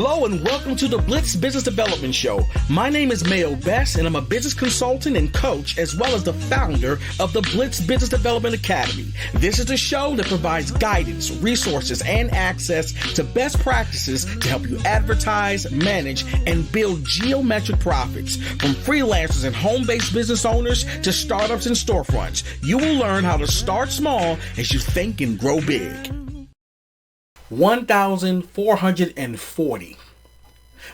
Hello and welcome to the Blitz Business Development Show. My name is Mayo and I'm a business consultant and coach as well as the founder of the Blitz Business Development Academy. This is the show that provides guidance, resources, and access to best practices to help you advertise, manage, and build geometric profits. From freelancers and home-based business owners to startups and storefronts, you will learn how to start small as you think and grow big. 1,440.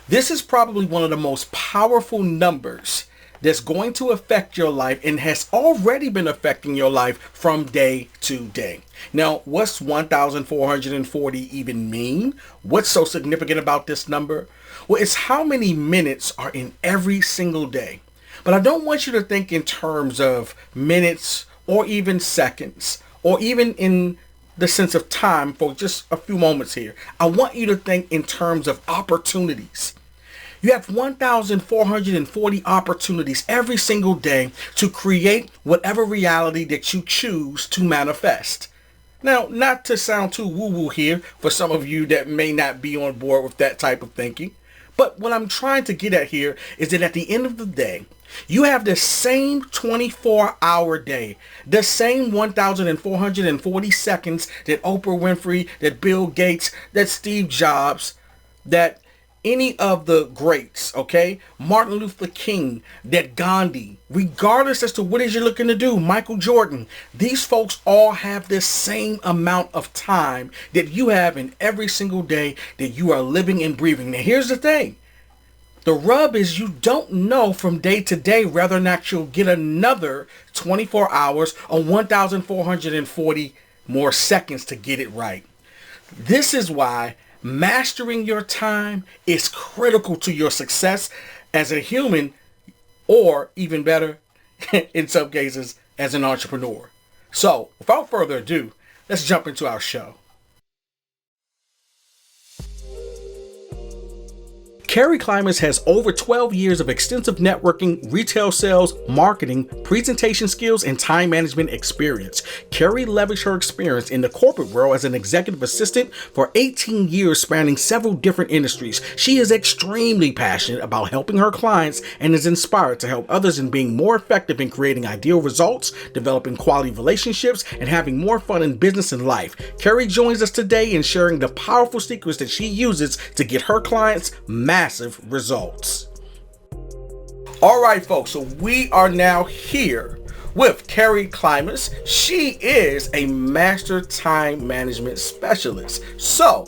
This is probably one of the most powerful numbers that's going to affect your life and has already been affecting your life from day to day. Now, what's 1,440 even mean? What's so significant about this number? Well, it's how many minutes are in every single day. But I don't want you to think in terms of minutes or even seconds or even in the sense of time for just a few moments here. I want you to think in terms of opportunities. You have 1,440 opportunities every single day to create whatever reality that you choose to manifest. Now, not to sound too woo-woo here for some of you that may not be on board with that type of thinking, but what I'm trying to get at here is that at the end of the day, you have the same 24-hour day, the same 1,440 seconds that Oprah Winfrey, that Bill Gates, that Steve Jobs, that any of the greats, okay? Martin Luther King, that Gandhi, regardless as to what it is you're looking to do, Michael Jordan, these folks all have this same amount of time that you have in every single day that you are living and breathing. Now, here's the thing. The rub is you don't know from day to day whether or not you'll get another 24 hours or 1,440 more seconds to get it right. This is why mastering your time is critical to your success as a human, or even better, in some cases, as an entrepreneur. So, without further ado, let's jump into our show. Karrie Klimas has over 12 years of extensive networking, retail sales, marketing, presentation skills, and time management experience. Karrie leveraged her experience in the corporate world as an executive assistant for 18 years spanning several different industries. She is extremely passionate about helping her clients and is inspired to help others in being more effective in creating ideal results, developing quality relationships, and having more fun in business and life. Karrie joins us today in sharing the powerful secrets that she uses to get her clients massive results. All right, folks, so we are now here with Karrie Klimas. She is a master time management specialist. So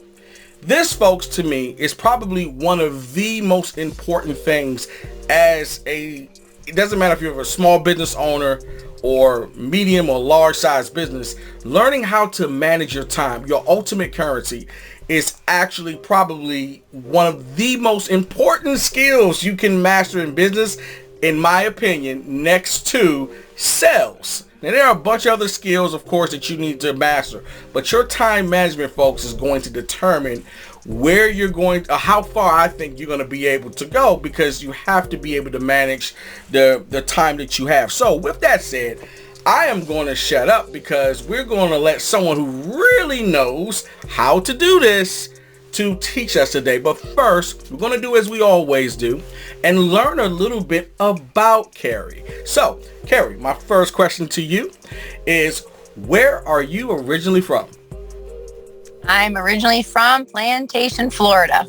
this, folks, to me is probably one of the most important things it doesn't matter if you're a small business owner or medium or large size business, learning how to manage your time, your ultimate currency, is actually probably one of the most important skills you can master in business, in my opinion, next to sales. Now, there are a bunch of other skills, of course, that you need to master, but your time management, folks, is going to determine where you're going, how far I think you're going to be able to go, because you have to be able to manage the time that you have. So with that said, I am going to shut up because we're going to let someone who really knows how to do this to teach us today. But first, we're going to do as we always do and learn a little bit about Karrie. So, Karrie, my first question to you is, where are you originally from? I'm originally from Plantation, Florida.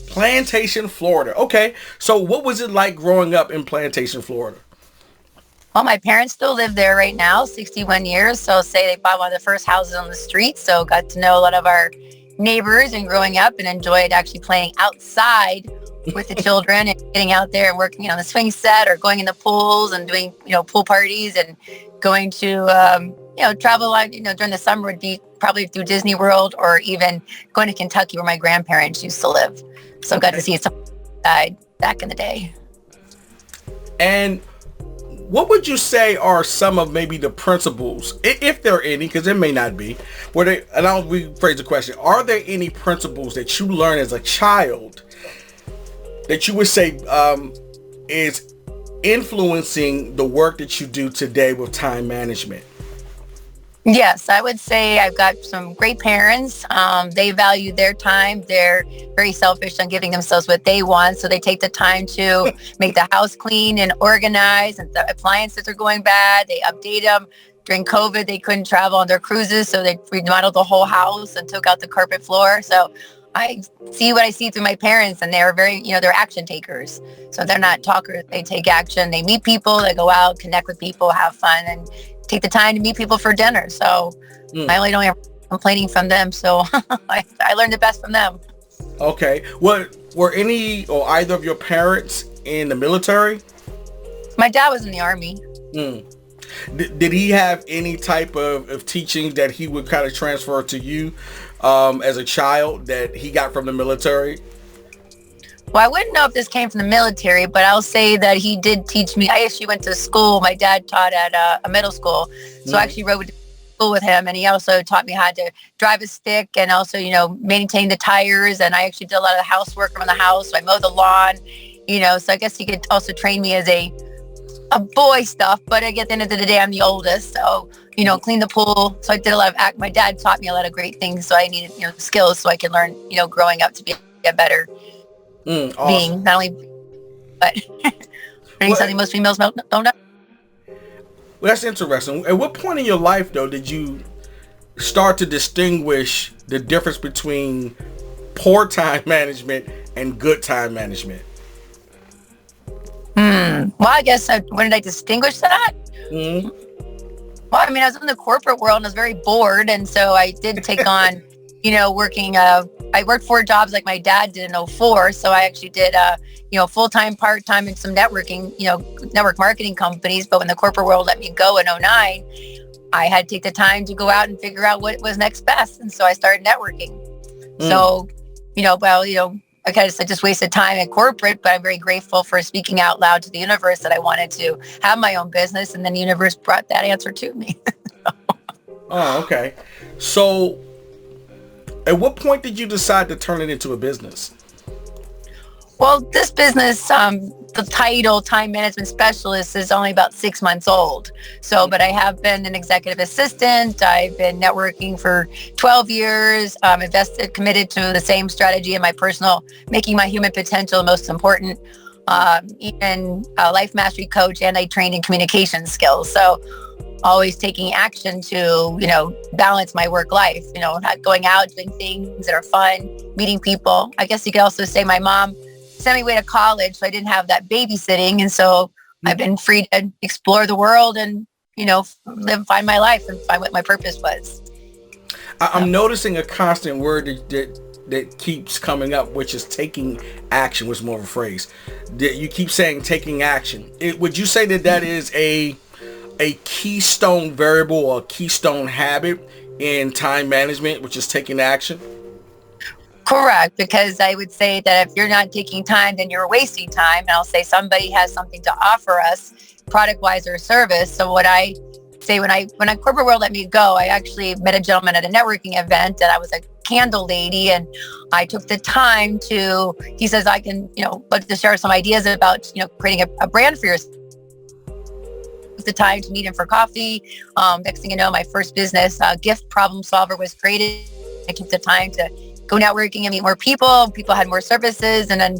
Plantation, Florida. Okay. So what was it like growing up in Plantation, Florida? Well, my parents still live there right now, 61 years. So say they bought one of the first houses on the street. So got to know a lot of our neighbors and growing up, and enjoyed actually playing outside with the children and getting out there and working on the swing set or going in the pools and doing, pool parties, and going to, travel during the summer would be probably through Disney World, or even going to Kentucky where my grandparents used to live. So got to see some side back in the day. And what would you say are some of maybe the principles, if there are any, because there may not be, and I'll rephrase the question, are there any principles that you learned as a child that you would say is influencing the work that you do today with time management? Yes, I would say I've got some great parents. They value their time. They're very selfish on giving themselves what they want. So they take the time to make the house clean and organized, and the appliances are going bad. They update them. During COVID, they couldn't travel on their cruises. So they remodeled the whole house and took out the carpet floor. So I see what I see through my parents, and they're very, they're action takers. So they're not talkers. They take action. They meet people. They go out, connect with people, have fun, and take the time to meet people for dinner. So I only don't have complaining from them. So I learned the best from them. Okay. What were any or either of your parents in the military? My dad was in the Army. Did he have any type of teaching that he would kind of transfer to you as a child that he got from the military? Well, I wouldn't know if this came from the military, but I'll say that he did teach me. I actually went to school. My dad taught at a middle school. So I actually rode to school with him. And he also taught me how to drive a stick and also, maintain the tires. And I actually did a lot of the housework around the house. So I mowed the lawn, so I guess he could also train me as a boy stuff. But at the end of the day, I'm the oldest. So, clean the pool. So I did a lot of my dad taught me a lot of great things. So I needed, skills so I could learn, growing up to be a better Awesome. being, not only, but learning something most females don't know. Well, that's interesting. At what point in your life, though, did you start to distinguish the difference between poor time management and good time management? Well, I guess when did I distinguish that? Well, I mean, I was in the corporate world and I was very bored. And so I did take on, working, I worked 4 jobs like my dad did in 2004. So I actually did, full-time, part-time in some networking, network marketing companies. But when the corporate world let me go in 2009, I had to take the time to go out and figure out what was next best. And so I started networking. So, I just wasted time at corporate, but I'm very grateful for speaking out loud to the universe that I wanted to have my own business. And then the universe brought that answer to me. Oh, okay. So at what point did you decide to turn it into a business? Well, this business, the title time management specialist is only about 6 months old. So, but I have been an executive assistant. I've been networking for 12 years, invested, committed to the same strategy in my personal, making my human potential the most important, even a life mastery coach, and I trained in communication skills. So always taking action to, balance my work life, not going out, doing things that are fun, meeting people. I guess you could also say my mom sent me away to college, so I didn't have that babysitting. And so I've been free to explore the world and, find my life and find what my purpose was. I'm noticing a constant word that keeps coming up, which is taking action, was more of a phrase. You keep saying taking action. Would you say that is a keystone variable or a keystone habit in time management, which is taking action? Correct, because I would say that if you're not taking time, then you're wasting time. And I'll say somebody has something to offer us, product-wise or service. So what I say when corporate world let me go, I actually met a gentleman at a networking event, and I was a candle lady, and I took the time to. He says I can, look to share some ideas about, creating a brand for yourself. The time to meet him for coffee. Next thing you know, my first business, gift problem solver, was created. I took the time to go networking and meet more people. People had more services, and then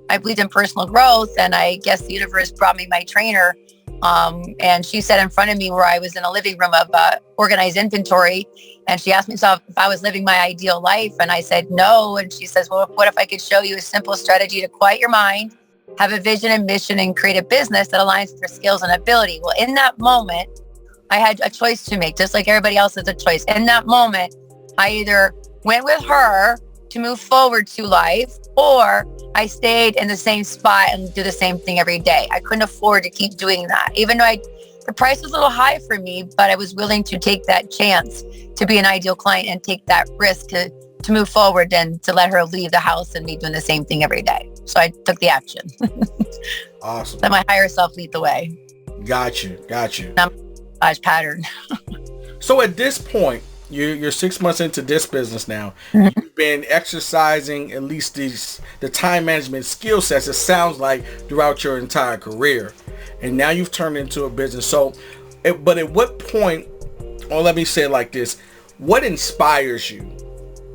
I believed in personal growth, and I guess the universe brought me my trainer. And she sat in front of me where I was in a living room of organized inventory, and she asked me if I was living my ideal life, and I said no. And she says, well, what if I could show you a simple strategy to quiet your mind, have a vision and mission, and create a business that aligns with your skills and ability? Well, in that moment, I had a choice to make, just like everybody else has a choice. In that moment, I either went with her to move forward to life, or I stayed in the same spot and do the same thing every day. I couldn't afford to keep doing that, even though the price was a little high for me, but I was willing to take that chance to be an ideal client and take that risk to move forward and to let her leave the house and me doing the same thing every day. So I took the action. Awesome. Let my higher self lead the way. Got you. Pattern. So at this point, you're 6 months into this business now. Mm-hmm. You've been exercising at least the time management skill sets, it sounds like, throughout your entire career. And now you've turned into a business. So, but at what point or let me say it like this, what inspires you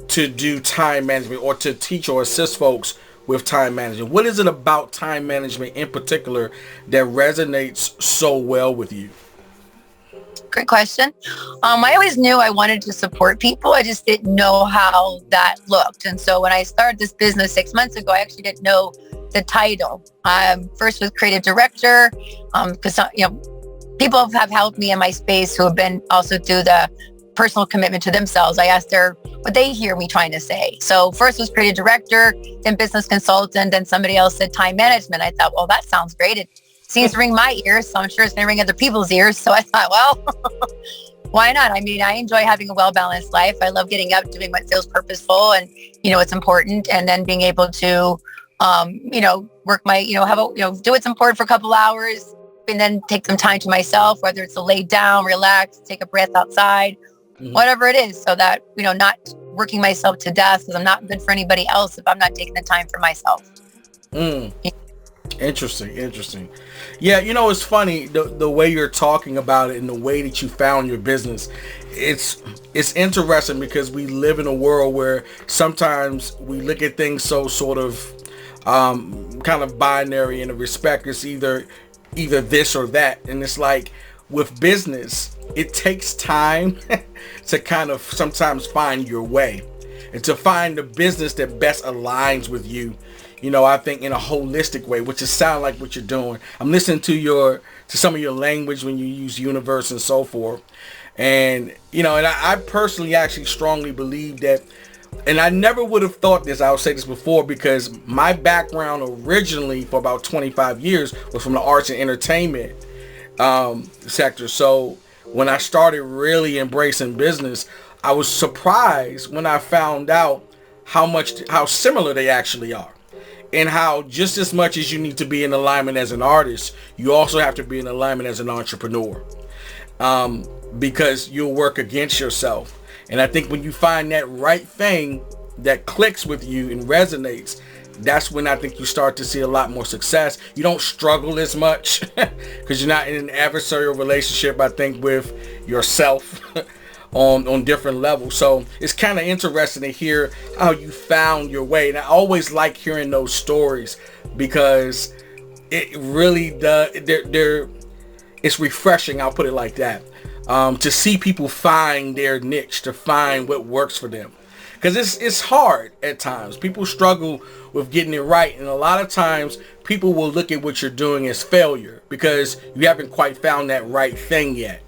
to do time management or to teach or assist folks with time management? What is it about time management in particular that resonates so well with you? Great question. I always knew I wanted to support people. I just didn't know how that looked. And so when I started this business 6 months ago, I actually didn't know the title. First was creative director, because people have helped me in my space who have been also through the personal commitment to themselves. I asked what they hear me trying to say. So first was creative director, then business consultant, then somebody else said time management. I thought, well, that sounds great. It seems to ring my ears, so I'm sure it's going to ring other people's ears. So I thought, well, why not? I mean, I enjoy having a well-balanced life. I love getting up, doing what feels purposeful and, what's important, and then being able to, work my, do what's important for a couple hours, and then take some time to myself, whether it's to lay down, relax, take a breath outside, whatever it is, so that, not working myself to death, because I'm not good for anybody else if I'm not taking the time for myself. Interesting. Yeah, it's funny, the way you're talking about it and the way that you found your business. It's interesting because we live in a world where sometimes we look at things so sort of kind of binary in a respect. It's either this or that. And it's like with business, it takes time to kind of sometimes find your way and to find the business that best aligns with you. I think in a holistic way, which is sound like what you're doing. I'm listening to some of your language when you use universe and so forth. And, and I personally actually strongly believe that, and I never would have thought this, I'll say this before, because my background originally for about 25 years was from the arts and entertainment sector. So when I started really embracing business, I was surprised when I found out how similar they actually are. And how just as much as you need to be in alignment as an artist, you also have to be in alignment as an entrepreneur, because you'll work against yourself. And I think when you find that right thing that clicks with you and resonates, that's when I think you start to see a lot more success. You don't struggle as much because you're not in an adversarial relationship, I think, with yourself on different levels. So it's kind of interesting to hear how you found your way. And I always like hearing those stories because it really does. It's refreshing, I'll put it like that, to see people find their niche, to find what works for them. Because it's hard at times. People struggle with getting it right. And a lot of times people will look at what you're doing as failure because you haven't quite found that right thing yet,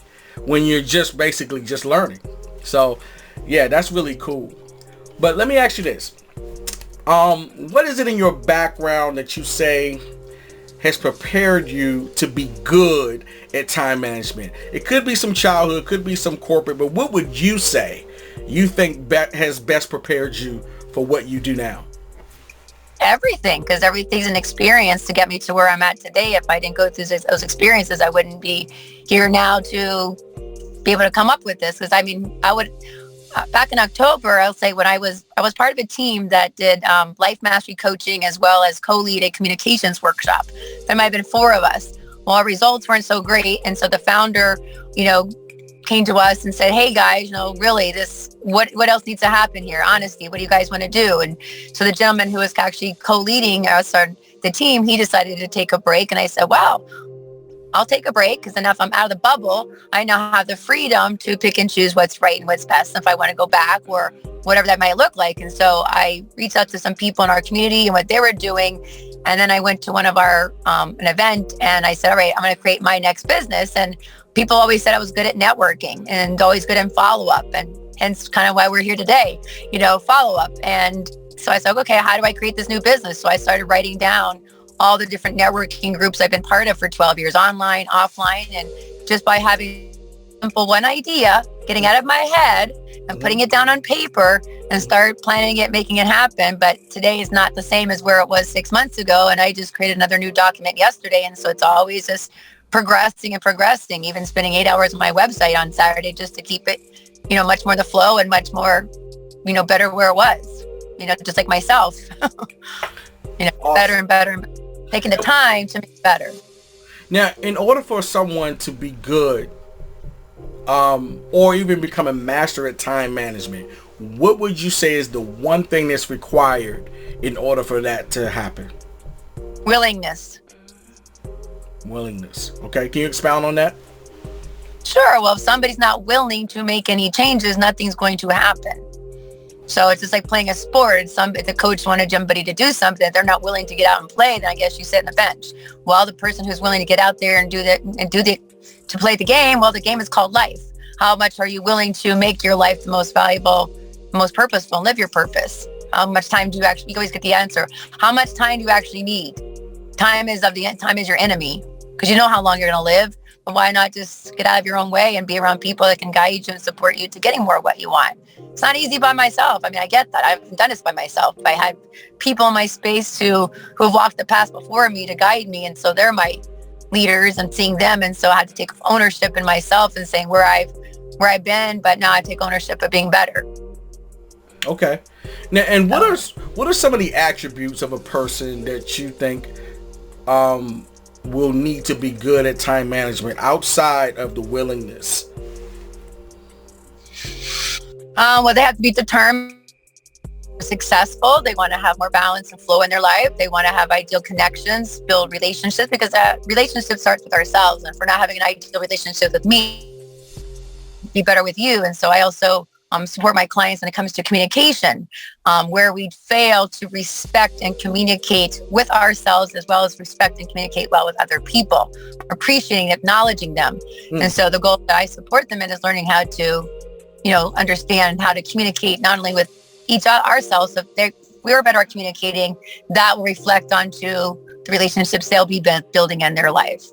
when you're just basically just learning. So yeah, that's really cool. But let me ask you this. What is it in your background that you say has prepared you to be good at time management? It could be some childhood, could be some corporate, but what would you say you think has best prepared you for what you do now? Everything, because everything's an experience to get me to where I'm at today. If I didn't go through those experiences, I wouldn't be here now to be able to come up with this. Because I mean, I would back in October, I'll say, when I was part of a team that did life mastery coaching as well as co-lead a communications workshop. There might have been 4 of us. Well, our results weren't so great, and so the founder, came to us and said, hey guys, really, what else needs to happen here? Honesty, what do you guys want to do? And so the gentleman who was actually co-leading us, the team, he decided to take a break. And I said, wow, I'll take a break, because then if I'm out of the bubble, I now have the freedom to pick and choose what's right and what's best, if I want to go back or whatever that might look like. And so I reached out to some people in our community and what they were doing. And then I went to one of our, an event, and I said, all right, I'm going to create my next business. And people always said I was good at networking and always good in follow-up, and hence kind of why we're here today, follow-up. And so I said, okay, how do I create this new business? So I started writing down all the different networking groups I've been part of for 12 years, online, offline, and just by having simple one idea, getting out of my head and putting it down on paper and start planning it, making it happen. But today is not the same as where it was 6 months ago. And I just created another new document yesterday. And so it's always just progressing and progressing, even spending 8 hours on my website on Saturday just to keep it, much more the flow and much more, better where it was, just like myself, awesome. Better and better, taking the time to make it better. Now, in order for someone to be good or even become a master at time management, what would you say is the one thing that's required in order for that to happen? Willingness. Okay, can you expound on that? Sure. Well, if somebody's not willing to make any changes, nothing's going to happen. So it's just like playing a sport. If the coach wanted somebody to do something that they're not willing to get out and play, then I guess you sit on the bench. Well, the person who's willing to get out there and to play the game, well, the game is called life. How much are you willing to make your life the most valuable, most purposeful, and live your purpose? How much time do you actually, you always get the answer. How much time do you actually need? Time is your enemy, because you know how long you're going to live. But why not just get out of your own way and be around people that can guide you and support you to getting more of what you want? It's not easy by myself. I mean, I get that. I haven't done this by myself. I had people in my space who have walked the path before me to guide me. And so they're my leaders, and seeing them. And so I had to take ownership in myself and saying where I've been, but now I take ownership of being better. Okay. Now, and what are some of the attributes of a person that you think will need to be good at time management outside of the willingness? Well, they have to be determined, successful. They want to have more balance and flow in their life. They want to have ideal connections, build relationships, because that relationship starts with ourselves. And if we're not having an ideal relationship with me, be better with you. And so I also support my clients when it comes to communication, where we fail to respect and communicate with ourselves, as well as respect and communicate well with other people, appreciating, acknowledging them. And so the goal that I support them in is learning how to, understand how to communicate not only with ourselves, if we're better at communicating, that will reflect onto the relationships they'll be building in their life.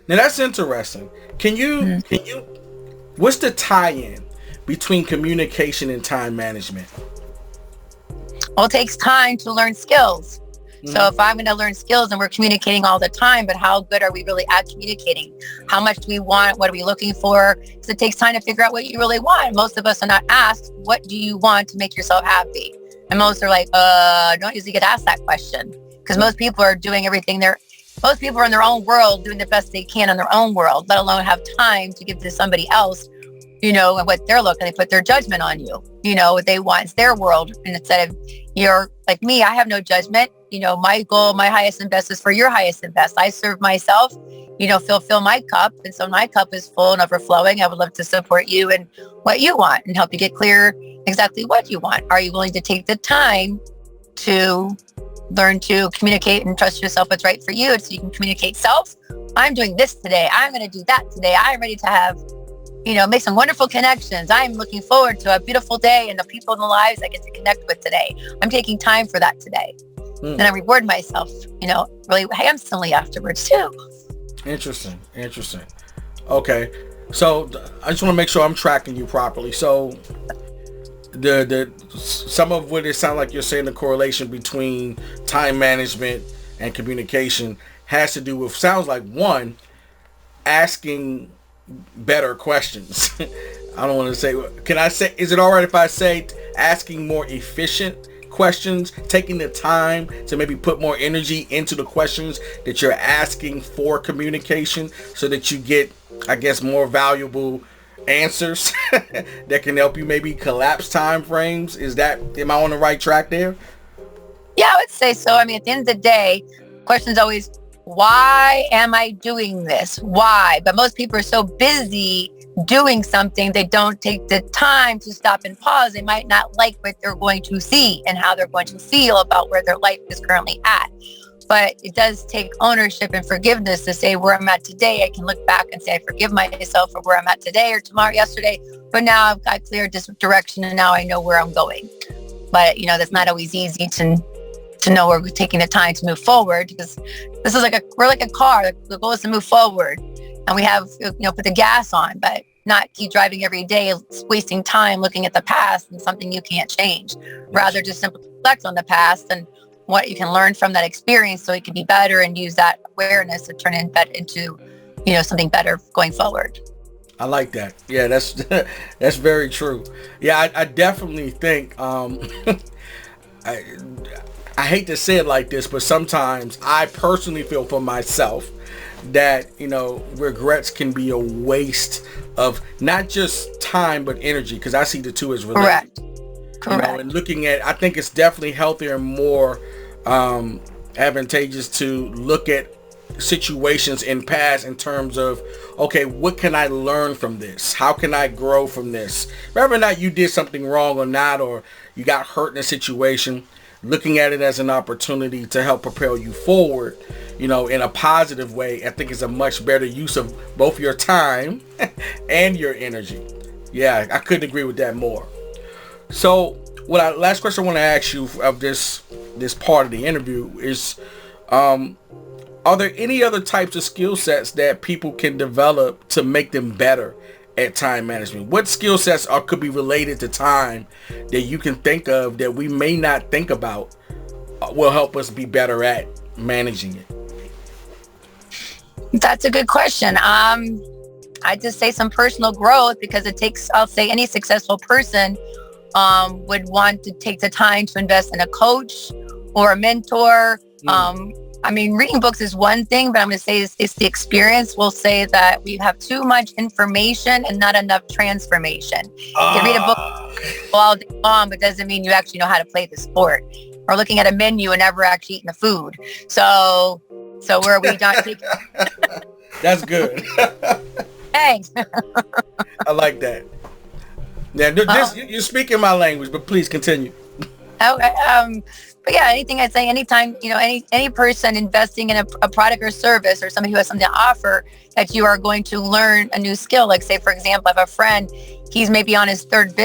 Now that's interesting. Can you, what's the tie-in between communication and time management? Well, it takes time to learn skills. So if I'm going to learn skills and we're communicating all the time, but how good are we really at communicating? How much do we want? What are we looking for? Because it takes time to figure out what you really want. Most of us are not asked, what do you want to make yourself happy? And most are like, don't usually get asked that question, because most people are doing everything most people are in their own world, doing the best they can in their own world, let alone have time to give to somebody else, and what they're looking, they put their judgment on you, what they want is their world. And instead of, you're like me, I have no judgment. My goal, my highest and best is for your highest and best. I serve myself, fill my cup. And so my cup is full and overflowing. I would love to support you and what you want and help you get clear exactly what you want. Are you willing to take the time to learn to communicate and trust yourself what's right for you, so you can communicate self? I'm doing this today. I'm going to do that today. I'm ready to have, make some wonderful connections. I'm looking forward to a beautiful day and the people in the lives I get to connect with today. I'm taking time for that today. And I reward myself, really handsomely afterwards too. Interesting. Okay. So I just want to make sure I'm tracking you properly. So the some of what it sounds like you're saying, the correlation between time management and communication has to do with, sounds like, one, asking better questions. I don't want to say, can I say, is it all right if I say asking more efficient questions, taking the time to maybe put more energy into the questions that you're asking for communication, so that you get, I guess, more valuable answers that can help you maybe collapse time frames? Am I on the right track there? Yeah, I would say so. I mean, at the end of the day, question's always, why am I doing this? Why? But most people are so busy doing something, they don't take the time to stop and pause. They might not like what they're going to see and how they're going to feel about where their life is currently at. But it does take ownership and forgiveness to say, where I'm at today, I can look back and say, I forgive myself for where I'm at today or tomorrow, yesterday, but now I've got clear direction and now I know where I'm going. But, that's not always easy to know we're taking the time to move forward, because this is we're like a car. The goal is to move forward, and we have, put the gas on, but not keep driving every day, wasting time looking at the past and something you can't change. Rather just simply reflect on the past and what you can learn from that experience, so it can be better, and use that awareness to turn into, something better going forward. I like that. Yeah, that's very true. Yeah, I definitely think, I hate to say it like this, but sometimes I personally feel for myself that, regrets can be a waste of not just time, but energy, because I see the two as related. Correct. And looking at, I think it's definitely healthier and more advantageous to look at situations in past in terms of, okay, what can I learn from this? How can I grow from this? Whether or not you did something wrong or not, or you got hurt in a situation, looking at it as an opportunity to help propel you forward, in a positive way, I think is a much better use of both your time and your energy. Yeah, I couldn't agree with that more. So last question I want to ask you of this part of the interview is, are there any other types of skill sets that people can develop to make them better at time management? What skill sets could be related to time that you can think of that we may not think about will help us be better at managing it? That's a good question. I just say some personal growth, because it takes, I'll say any successful person would want to take the time to invest in a coach or a mentor. Reading books is one thing, but I'm going to say it's the experience. We'll say that we have too much information and not enough transformation. You can read a book all day long, but doesn't mean you actually know how to play the sport. Or looking at a menu and never actually eating the food. So where are we not taking? That's good. Thanks. I like that. Yeah, you're speaking my language, but please continue. Okay. But yeah, anything I'd say, anytime, any person investing in a product or service, or somebody who has something to offer, that you are going to learn a new skill. Like, say, for example, I have a friend, he's maybe on his fourth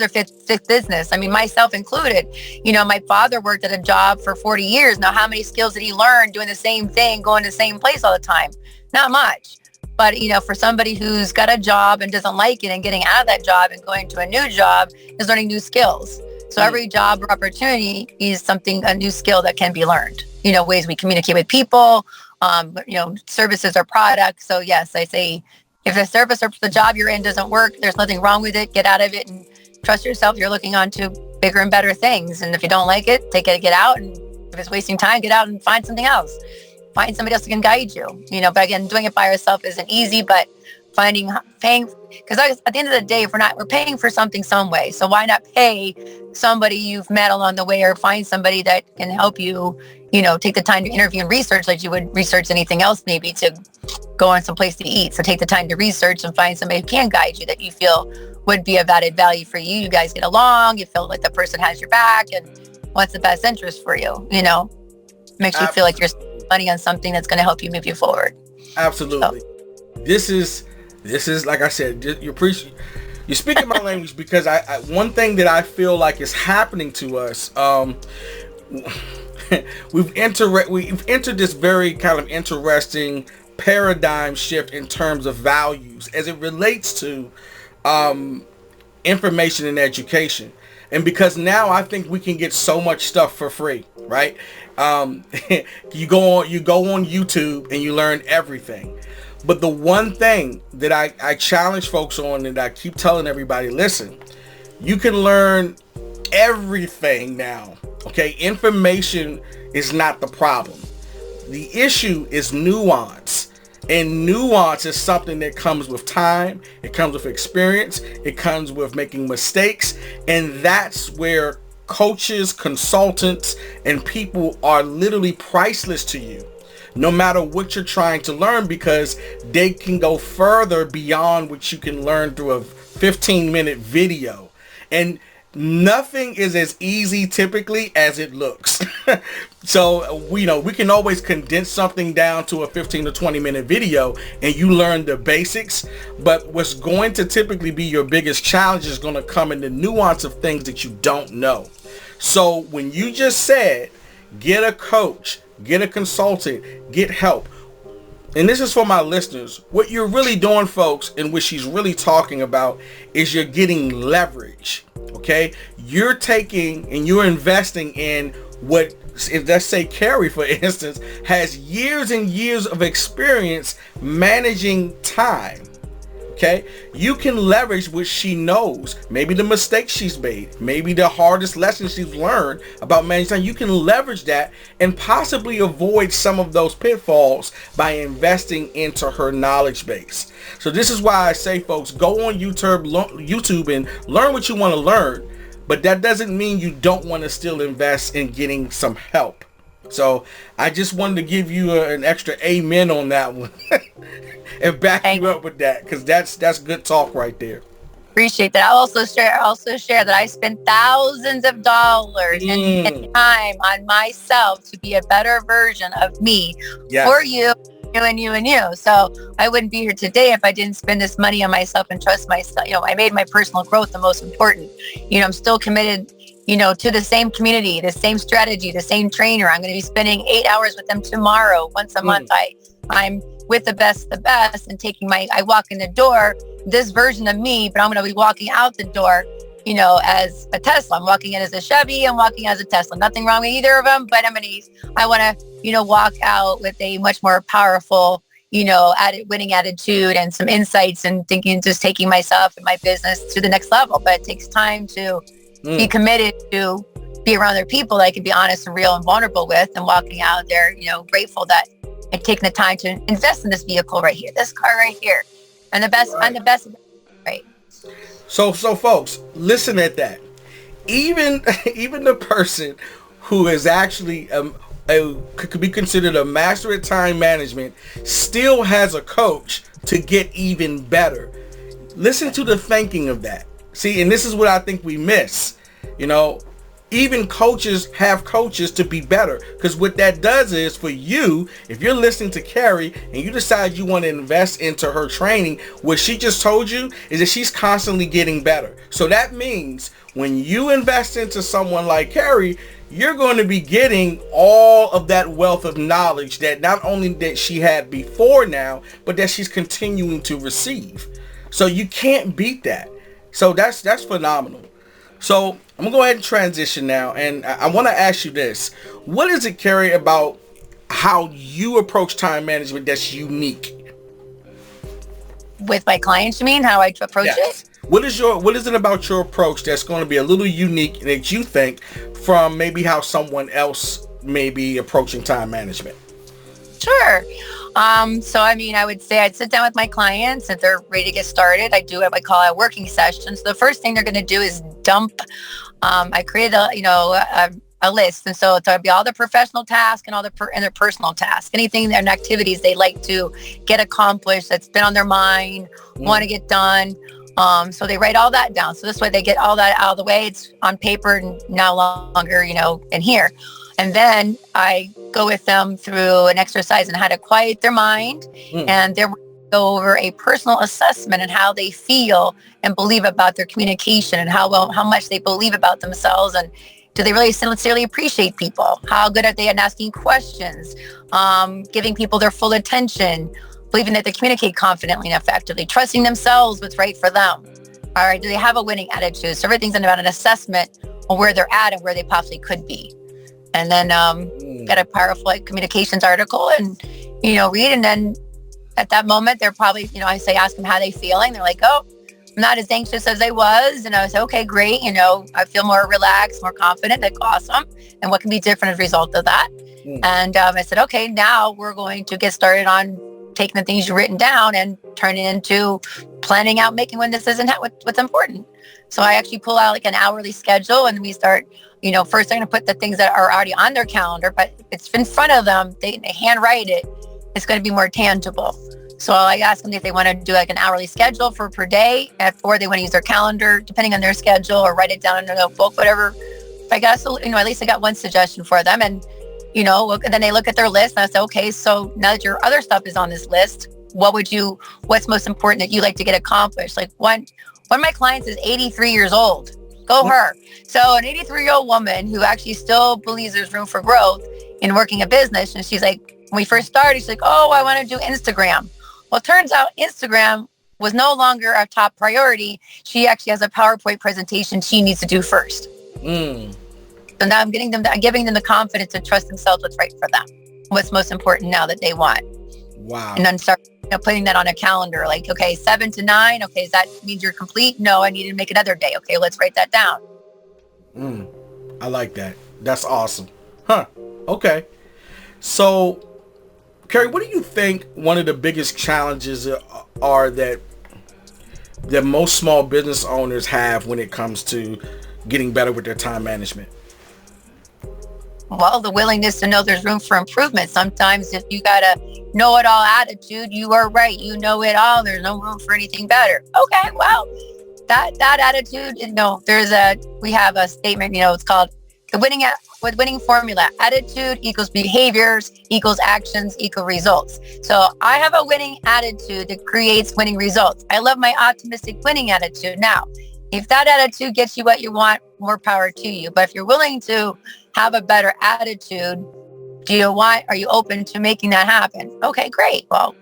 or fifth business. Myself included. My father worked at a job for 40 years. Now, how many skills did he learn doing the same thing, going to the same place all the time? Not much. But, for somebody who's got a job and doesn't like it, and getting out of that job and going to a new job is learning new skills. So every job or opportunity is a new skill that can be learned. Ways we communicate with people, services or products. So yes, I say, if the service or the job you're in doesn't work, there's nothing wrong with it. Get out of it and trust yourself. You're looking on to bigger and better things. And if you don't like it, get out. And if it's wasting time, get out and find something else. Find somebody else who can guide you. But again, doing it by yourself isn't easy, but paying, because at the end of the day, we're paying for something some way. So why not pay somebody you've met along the way, or find somebody that can help you, take the time to interview and research like you would research anything else, maybe to go on some place to eat. So take the time to research and find somebody who can guide you, that you feel would be of added value for you. You guys get along, you feel like the person has your back and wants the best interest for you, makes you feel like you're spending money on something that's going to help you move you forward. Absolutely. So. This is like I said, you're speaking my language, because I one thing that I feel like is happening to us, we've entered this very kind of interesting paradigm shift in terms of values as it relates to information and education. And because now I think we can get so much stuff for free, right? You go on YouTube and you learn everything. But the one thing that I challenge folks on, and I keep telling everybody, listen, you can learn everything now. Okay, information is not the problem. The issue is nuance. And nuance is something that comes with time. It comes with experience. It comes with making mistakes. And that's where coaches, consultants, and people are literally priceless to you, no matter what you're trying to learn, because they can go further beyond what you can learn through a 15-minute video. And nothing is as easy typically as it looks. So we can always condense something down to a 15 to 20-minute video and you learn the basics. But what's going to typically be your biggest challenge is going to come in the nuance of things that you don't know. So when you just said, get a coach, get a consultant, get help. And this is for my listeners. What you're really doing, folks, and what she's really talking about is you're getting leverage. Okay? You're taking and you're investing in what, if let's say Karrie, for instance, has years and years of experience managing time. Okay, you can leverage what she knows, maybe the mistakes she's made, maybe the hardest lessons she's learned about managing time. You can leverage that and possibly avoid some of those pitfalls by investing into her knowledge base. So this is why I say, folks, go on YouTube and learn what you want to learn, but that doesn't mean you don't want to still invest in getting some help. So I just wanted to give you an extra amen on that one and back you up with that, because that's good talk right there. Appreciate that. I'll also share that I spend thousands of dollars and time on myself to be a better version of me for you and you and you. So I wouldn't be here today if I didn't spend this money on myself and trust myself. I made my personal growth the most important. I'm still committed to the same community, the same strategy, the same trainer. I'm going to be spending 8 hours with them tomorrow. Once a month, I'm with the best, and I walk in the door, this version of me, but I'm going to be walking out the door, as a Tesla. I'm walking in as a Chevy. I'm walking as a Tesla. Nothing wrong with either of them, but I want to, walk out with a much more powerful, winning attitude and some insights and just taking myself and my business to the next level. But it takes time to be committed to be around their people that I can be honest and real and vulnerable with, and walking out there, grateful that I've taken the time to invest in this vehicle right here, this car right here. And the best, I'm the best, right? So folks, listen at that. Even the person who is actually could be considered a master at time management still has a coach to get even better. Listen to the thinking of that. See, and this is what I think we miss. Even coaches have coaches to be better, because what that does is, for you, if you're listening to Karrie and you decide you want to invest into her training, what she just told you is that she's constantly getting better. So that means when you invest into someone like Karrie, you're going to be getting all of that wealth of knowledge that not only that she had before now, but that she's continuing to receive. So you can't beat that. So that's phenomenal. So I'm gonna go ahead and transition now, and I want to ask you this: what is it, Karrie, about how you approach time management that's unique? With my clients, you mean? How I approach it? What is it about your approach that's going to be a little unique that you think from maybe how someone else may be approaching time management? Sure. So I would say I'd sit down with my clients if they're ready to get started. I do what I call a working session. So the first thing they're going to do is dump. I created a list, and so it'll be all the professional tasks and all their personal tasks, anything and activities they like to get accomplished that's been on their mind, want to get done. So they write all that down. So this way they get all that out of the way. It's on paper and no longer, in here. And then I go with them through an exercise on how to quiet their mind, and they're go over a personal assessment and how they feel and believe about their communication, and how much they believe about themselves, and do they really sincerely appreciate people? How good are they at asking questions, giving people their full attention, believing that they communicate confidently and effectively, trusting themselves what's right for them. All right, do they have a winning attitude? So everything's about an assessment on where they're at and where they possibly could be. And then get a powerful communications article and, read. And then at that moment, they're probably, ask them how they feeling. They're like, oh, I'm not as anxious as I was. And I was, okay, great. I feel more relaxed, more confident. That's awesome. And what can be different as a result of that? And I said, okay, now we're going to get started on taking the things you've written down and turning into planning out, making when this isn't what's important. So I actually pull out like an hourly schedule, and we start, first they're going to put the things that are already on their calendar, but if it's in front of them, they handwrite it, it's going to be more tangible. So I ask them if they want to do like an hourly schedule for per day, or they want to use their calendar, depending on their schedule, or write it down in a notebook, whatever. I guess, at least I got one suggestion for them. And, and then they look at their list, and I say, okay, so now that your other stuff is on this list, what's most important that you like to get accomplished? Like one of my clients is 83 years old. Go her. So an 83-year-old woman who actually still believes there's room for growth in working a business. And she's like, when we first started, she's like, oh, I want to do Instagram. Well, it turns out Instagram was no longer our top priority. She actually has a PowerPoint presentation she needs to do first. So now I'm giving them the confidence to trust themselves what's right for them, what's most important now that they want. Wow. And then start putting that on a calendar, like, okay, 7 to 9. Okay, does that means you're complete? No, I need to make another day. Okay, let's write that down. I like that. That's awesome. Huh. Okay. So, Karrie, what do you think one of the biggest challenges are that most small business owners have when it comes to getting better with their time management? Well, the willingness to know there's room for improvement. Sometimes if you got a know-it-all attitude, you are right. You know it all. There's no room for anything better. Okay, well, that attitude, we have a statement, it's called the winning formula. Attitude equals behaviors equals actions equal results. So I have a winning attitude that creates winning results. I love my optimistic winning attitude. Now, if that attitude gets you what you want, more power to you. But if you're willing to have a better attitude, are you open to making that happen? Okay, great. Well,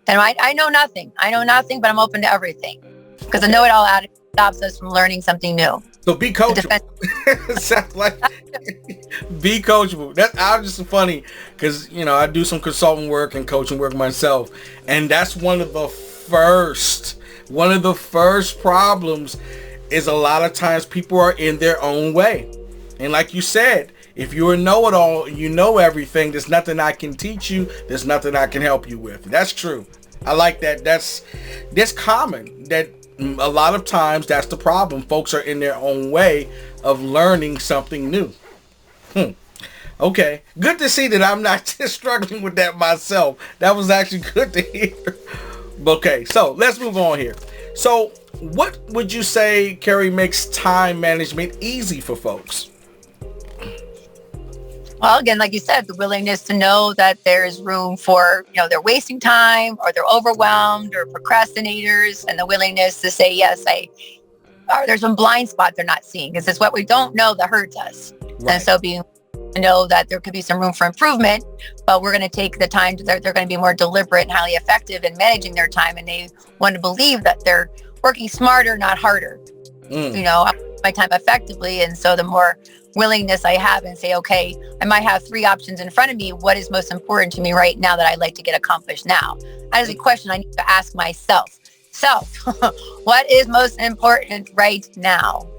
then I know nothing. But I'm open to everything. Because the know-it-all attitude stops us from learning something new. So be coachable. Sounds like be coachable. That's just funny because, I do some consulting work and coaching work myself. And that's one of the first problems is a lot of times people are in their own way. And like you said, if you're a know-it-all, you know everything, there's nothing I can teach you. There's nothing I can help you with. That's true. I like that. That's common. That a lot of times that's the problem. Folks are in their own way of learning something new. Okay. Good to see that I'm not just struggling with that myself. That was actually good to hear. Okay. So let's move on here. So what would you say, Karrie, makes time management easy for folks? Well, again, like you said, the willingness to know that there's room for, they're wasting time or they're overwhelmed or procrastinators, and the willingness to say, yes, there's some blind spot they're not seeing. Because it's what we don't know that hurts us. Right. And so being to know that there could be some room for improvement, but we're going to take the time, they're going to be more deliberate and highly effective in managing their time. And they want to believe that they're working smarter, not harder. My time effectively. And so the more willingness I have and say, okay, I might have 3 options in front of me. What is most important to me right now that I'd like to get accomplished now? That is a question I need to ask myself. So what is most important right now?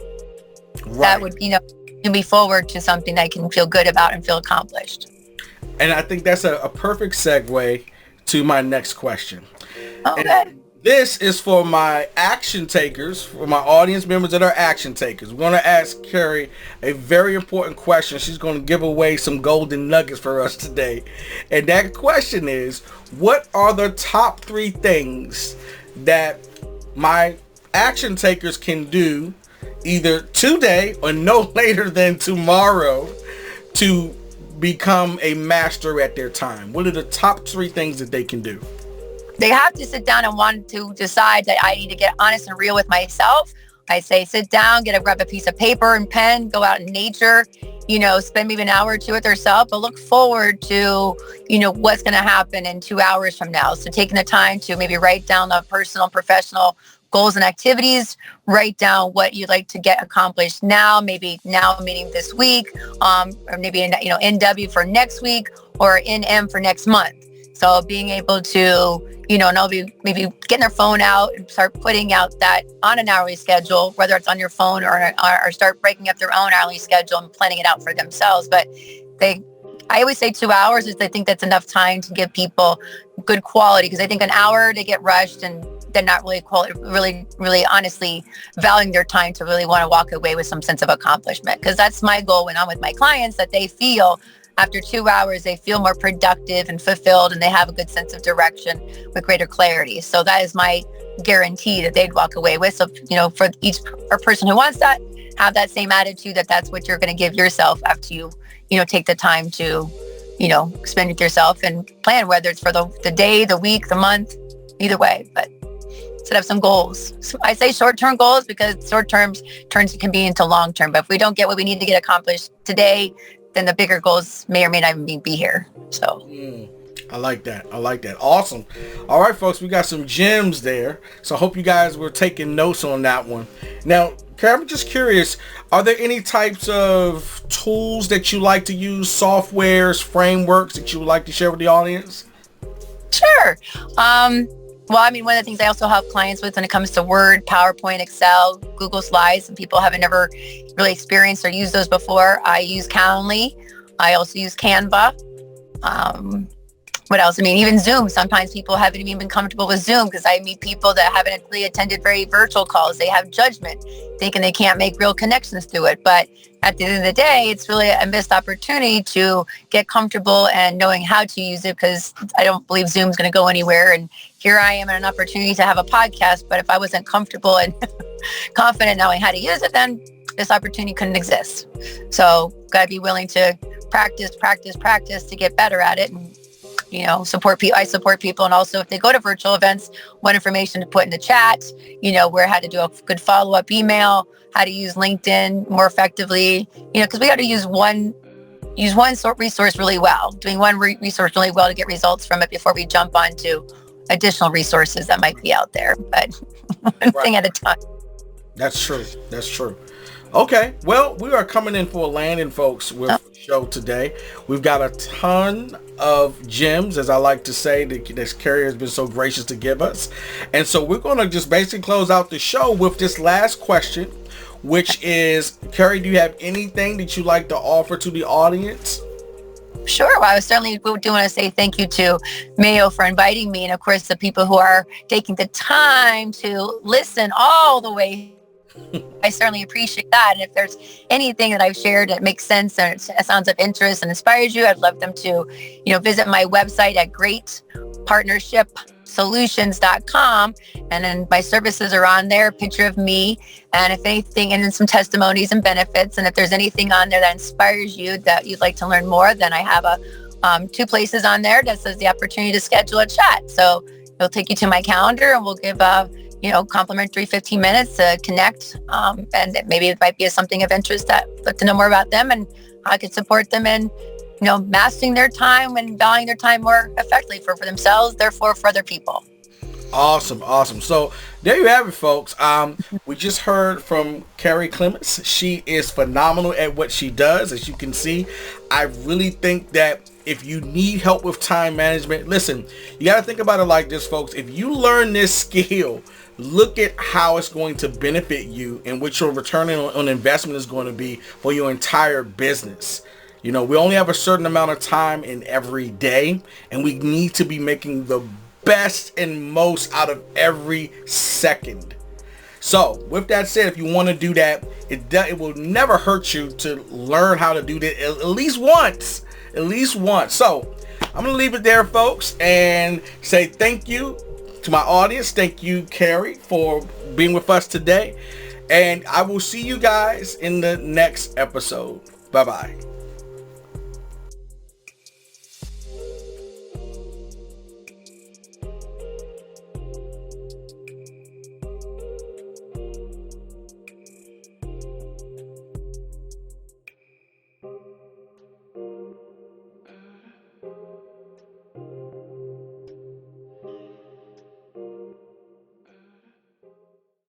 Right. That would, move me forward to something I can feel good about and feel accomplished. And I think that's a perfect segue to my next question. Okay. And this is for my action takers, for my audience members that are action takers. We're going to ask Karrie a very important question. She's going to give away some golden nuggets for us today. And that question is, what are the top 3 things that my action takers can do either today or no later than tomorrow to become a master at their time? What are the top 3 things that they can do? They have to sit down and want to decide that I need to get honest and real with myself. I say, sit down, grab a piece of paper and pen, go out in nature, spend maybe an hour or 2 with yourself, but look forward to, what's going to happen in 2 hours from now. So taking the time to maybe write down the personal and professional goals and activities, write down what you'd like to get accomplished now, maybe now meeting this week, or maybe, NW for next week or NM for next month. So being able to, maybe getting their phone out and start putting out that on an hourly schedule, whether it's on your phone or start breaking up their own hourly schedule and planning it out for themselves. But I always say 2 hours is I think that's enough time to give people good quality, because I think an hour they get rushed and they're not really honestly valuing their time to really want to walk away with some sense of accomplishment. Because that's my goal when I'm with my clients, that they feel after 2 hours, they feel more productive and fulfilled, and they have a good sense of direction with greater clarity. So that is my guarantee that they'd walk away with. So, for each person who wants that, have that same attitude that's what you're going to give yourself after you, take the time to, spend with yourself and plan, whether it's for the day, the week, the month, either way. But set up some goals. So I say short-term goals because short-term turns can be into long-term. But if we don't get what we need to get accomplished today, then the bigger goals may or may not even be here. So I like that. Awesome. All right, folks, we got some gems there. So I hope you guys were taking notes on that one. Now, Karrie, I'm just curious, are there any types of tools that you like to use, softwares, frameworks that you would like to share with the audience? Sure. Well, I mean, one of the things I also help clients with when it comes to Word, PowerPoint, Excel, Google Slides, and people haven't never really experienced or used those before. I use Calendly. I also use Canva. What else? I mean, even Zoom. Sometimes people haven't even been comfortable with Zoom because I meet people that haven't really attended very virtual calls. They have judgment, thinking they can't make real connections through it. But at the end of the day, it's really a missed opportunity to get comfortable and knowing how to use it, because I don't believe Zoom's going to go anywhere. And here I am at an opportunity to have a podcast. But if I wasn't comfortable and confident knowing how to use it, then this opportunity couldn't exist. So got to be willing to practice to get better at it. And support people. I support people. And also if they go to virtual events, what information to put in the chat, where how to do a good follow-up email, how to use LinkedIn more effectively, because we got to use one resource really well, doing one resource really well to get results from it before we jump onto additional resources that might be out there. But one thing at a time. That's true. Okay, well, we are coming in for a landing, folks, with the show today. We've got a ton of gems, as I like to say, that Karrie has been so gracious to give us. And so we're going to just basically close out the show with this last question, which is, Karrie, do you have anything that you'd like to offer to the audience? Sure. Well, I certainly do want to say thank you to Mayo for inviting me. And of course, the people who are taking the time to listen all the way. I certainly appreciate that. And if there's anything that I've shared that makes sense and it sounds of interest and inspires you, I'd love them to, visit my website at greatpartnerships.solutions.com. And then my services are on there, picture of me, and if anything, and then some testimonies and benefits. And if there's anything on there that inspires you that you'd like to learn more, then I have two places on there that says the opportunity to schedule a chat. So it'll take you to my calendar and we'll give complimentary 15 minutes to connect. And maybe it might be something of interest that I'd like to know more about them, and I could support them in, mastering their time and valuing their time more effectively for themselves, therefore for other people. Awesome. So there you have it, folks. We just heard from Karrie Klimas. She is phenomenal at what she does. As you can see, I really think that if you need help with time management, listen, you got to think about it like this, folks. If you learn this skill, look at how it's going to benefit you and what your return on investment is going to be for your entire business. We only have a certain amount of time in every day, and we need to be making the best and most out of every second. So with that said, if you want to do that, it will never hurt you to learn how to do that at least once. So I'm going to leave it there, folks, and say thank you to my audience. Thank you, Karrie, for being with us today. And I will see you guys in the next episode. Bye-bye.